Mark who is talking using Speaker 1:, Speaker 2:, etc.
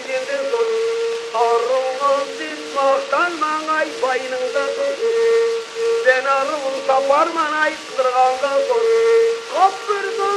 Speaker 1: senden dur. Arığın dizmaktan mangay baynında dur. Ben arığın taparman ayıttırğanda dur. Kapırdı